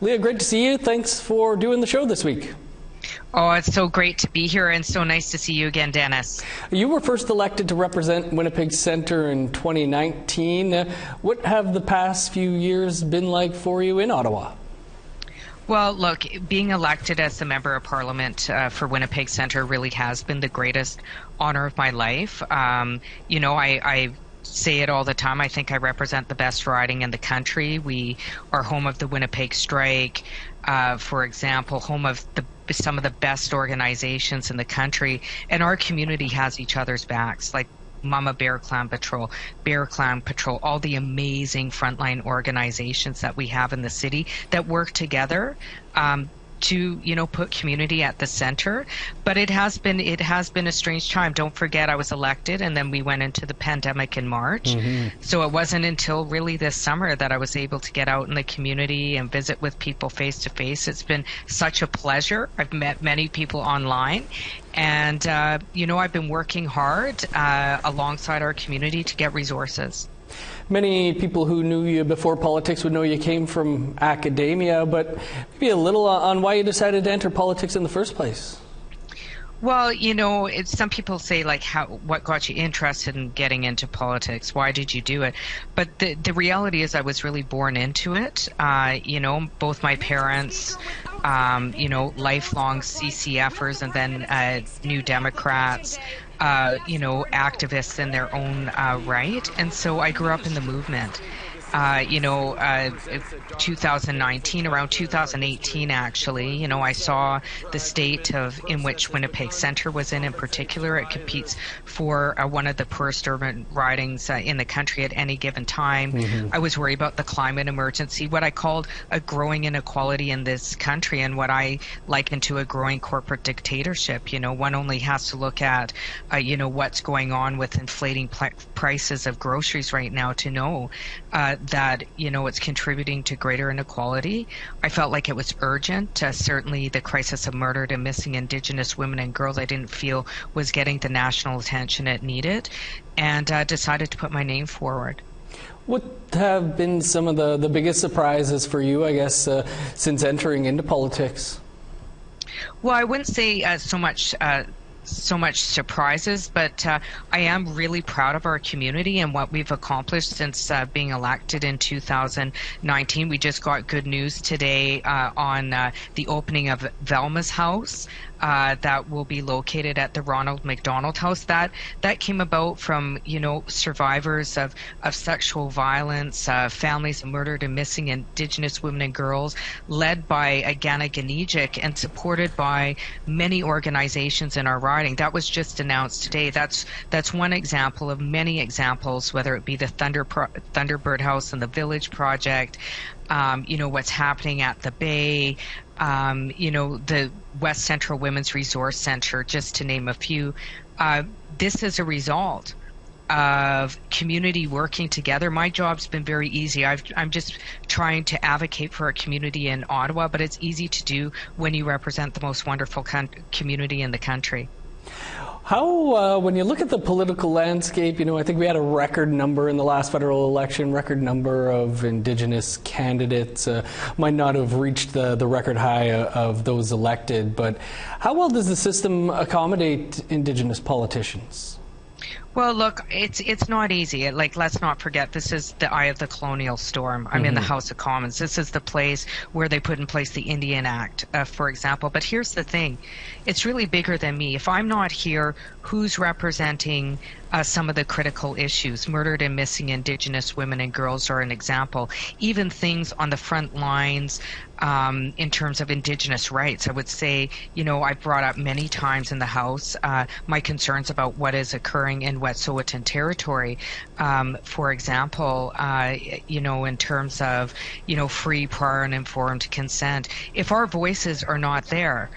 Leah, great to see you. Thanks for doing the show this week. Oh, it's so great to be here and so nice to see you again, Dennis. You were first elected to represent Winnipeg Centre in 2019. What have the past few years been like for you in Ottawa? Well, look, being elected as the Member of Parliament for Winnipeg Centre really has been the greatest honor of my life. I say it all the time. I think I represent the best riding in the country. We are home of the Winnipeg Strike, for example, home of some of the best organizations in the country, and our community has each other's backs, like Mama Bear Clan Patrol, all the amazing frontline organizations that we have in the city that work together to put community at the center. But it has been a strange time. Don't forget, I was elected and then we went into the pandemic in March. So it wasn't until really this summer that I was able to get out in the community and visit with people face to face. It's been such a pleasure. I've met many people online, and I've been working hard alongside our community to get resources. Many people who knew you before politics would know you came from academia, but maybe a little on why you decided to enter politics in the first place. Well, some people say, like, what got you interested in getting into politics? Why did you do it? But the reality is I was really born into it. Both my parents, lifelong CCFers and then New Democrats, activists in their own right. And so I grew up in the movement. 2019, around 2018, actually, I saw the state in which Winnipeg Centre was in particular. It competes for one of the poorest urban ridings in the country at any given time. I was worried about the climate emergency, what I called a growing inequality in this country, and what I likened to a growing corporate dictatorship. One only has to look at, what's going on with inflating prices of groceries right now to know that it's contributing to greater inequality. I felt like it was urgent. Certainly the crisis of murdered and missing Indigenous women and girls I didn't feel was getting the national attention it needed, and decided to put my name forward. What have been some of the biggest surprises for you, I guess, since entering into politics? Well, I wouldn't say so much surprises, but I am really proud of our community and what we've accomplished since being elected in 2019. We just got good news today on the opening of Velma's House. That will be located at the Ronald McDonald House. That came about from survivors of sexual violence, families of murdered and missing Indigenous women and girls, led by Agana Ganijik and supported by many organizations in our riding. That was just announced today. That's one example of many examples, whether it be the Thunderbird House and the Village Project, what's happening at the Bay, the West Central Women's Resource Center, just to name a few. This is a result of community working together. My job's been very easy. I'm just trying to advocate for our community in Ottawa, but it's easy to do when you represent the most wonderful community in the country. How, when you look at the political landscape, I think we had a record number in the last federal election, record number of Indigenous candidates, might not have reached the record high of those elected, but how well does the system accommodate Indigenous politicians? Well, look, it's not easy. Let's not forget, this is the eye of the colonial storm. I'm in the House of Commons. This is the place where they put in place the Indian Act, for example. But here's the thing. It's really bigger than me. If I'm not here, who's representing some of the critical issues? Murdered and missing Indigenous women and girls are an example. Even things on the front lines in terms of Indigenous rights. I would say, I've brought up many times in the House my concerns about what is occurring in Wet'suwet'en territory. For example, in terms of, free, prior, and informed consent. If our voices are not there,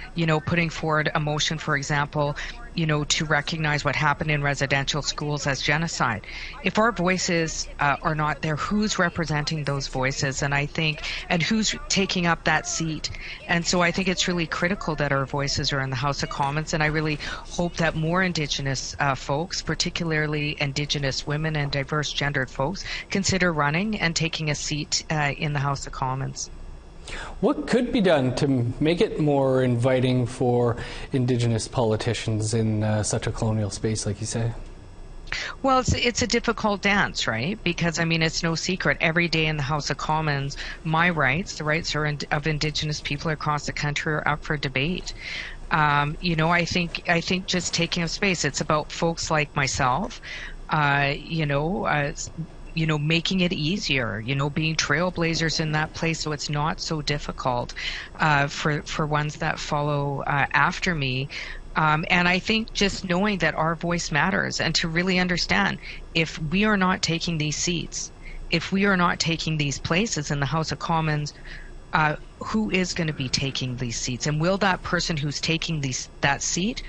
putting forward a motion, for example, to recognize what happened in residential schools as genocide. If our voices are not there, who's representing those voices? And who's taking up that seat? And so I think it's really critical that our voices are in the House of Commons, and I really hope that more Indigenous folks, particularly Indigenous women and diverse gendered folks, consider running and taking a seat in the House of Commons. What could be done to make it more inviting for Indigenous politicians in such a colonial space, like you say? Well, it's a difficult dance, right? Because, I mean, it's no secret. Every day in the House of Commons, my rights, the rights of Indigenous people across the country, are up for debate. I think just taking up space. It's about folks like myself. Making it easier, being trailblazers in that place so it's not so difficult for ones that follow after me. And I think just knowing that our voice matters, and to really understand, if we are not taking these seats, if we are not taking these places in the House of Commons, who is going to be taking these seats? And will that person who's taking that seat,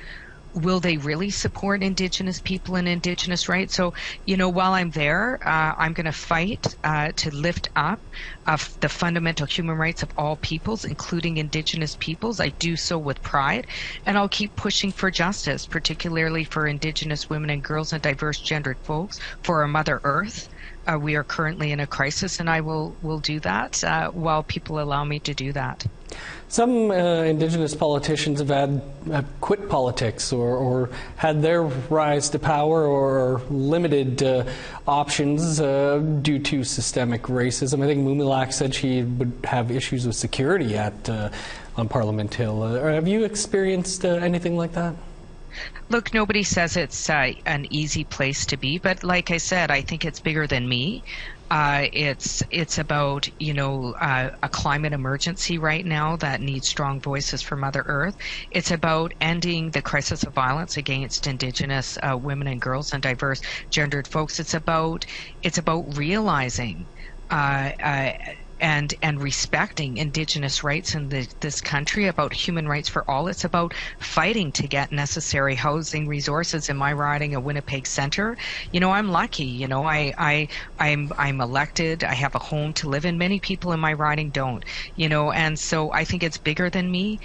will they really support Indigenous people and Indigenous rights? So, while I'm there, I'm going to fight to lift up the fundamental human rights of all peoples, including Indigenous peoples. I do so with pride, and I'll keep pushing for justice, particularly for Indigenous women and girls and diverse gendered folks, for our Mother Earth. We are currently in a crisis, and I will do that while people allow me to do that. Some Indigenous politicians have quit politics or had their rise to power or limited options due to systemic racism. I think Mumilak said she would have issues with security on Parliament Hill. Have you experienced anything like that? Look, nobody says it's an easy place to be, but like I said, I think it's bigger than me. It's about, a climate emergency right now that needs strong voices for Mother Earth. It's about ending the crisis of violence against Indigenous women and girls and diverse gendered folks. It's about realizing and respecting Indigenous rights in this country, about human rights for all. It's about fighting to get necessary housing resources in my riding of Winnipeg Centre. I'm lucky. I'm elected. I have a home to live in. Many people in my riding don't. And so I think it's bigger than me.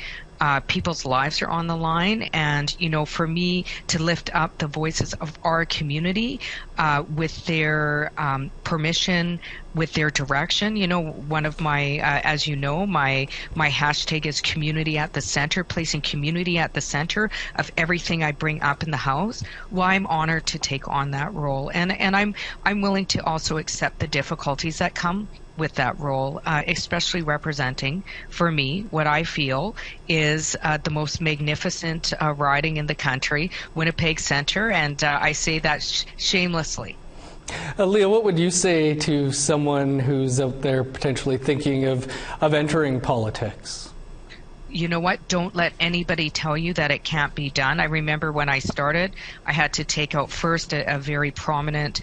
People's lives are on the line, and for me to lift up the voices of our community with their permission, with their direction. One of my, as my hashtag is community at the center, placing community at the center of everything I bring up in the House. Well, I'm honored to take on that role, and I'm willing to also accept the difficulties that come with that role, especially representing, for me, what I feel is the most magnificent riding in the country, Winnipeg Centre, and I say that shamelessly. Leah, what would you say to someone who's out there potentially thinking of entering politics? You know what? Don't let anybody tell you that it can't be done. I remember when I started, I had to take out first a very prominent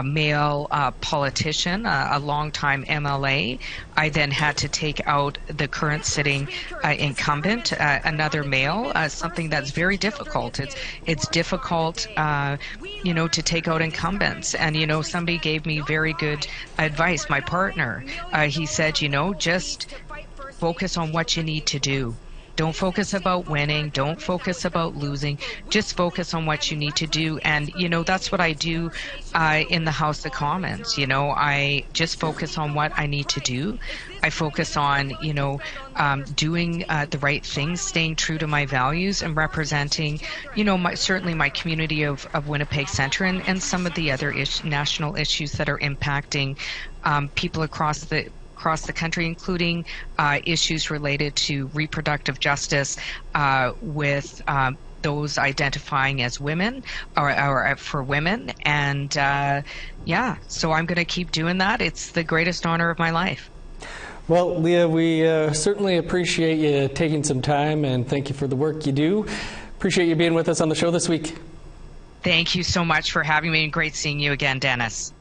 male politician, a longtime MLA. I then had to take out the current sitting incumbent, another male, something that's very difficult. It's difficult, to take out incumbents. And, somebody gave me very good advice, my partner. He said, just focus on what you need to do. Don't focus about winning. Don't focus about losing. Just focus on what you need to do. And, that's what I do in the House of Commons. I just focus on what I need to do. I focus on, doing the right things, staying true to my values, and representing, certainly my community of Winnipeg Centre and some of the other national issues that are impacting people across the country, including issues related to reproductive justice with those identifying as women or for women. And so I'm going to keep doing that. It's the greatest honor of my life. Well, Leah, we certainly appreciate you taking some time, and thank you for the work you do. Appreciate you being with us on the show this week. Thank you so much for having me, and great seeing you again, Dennis.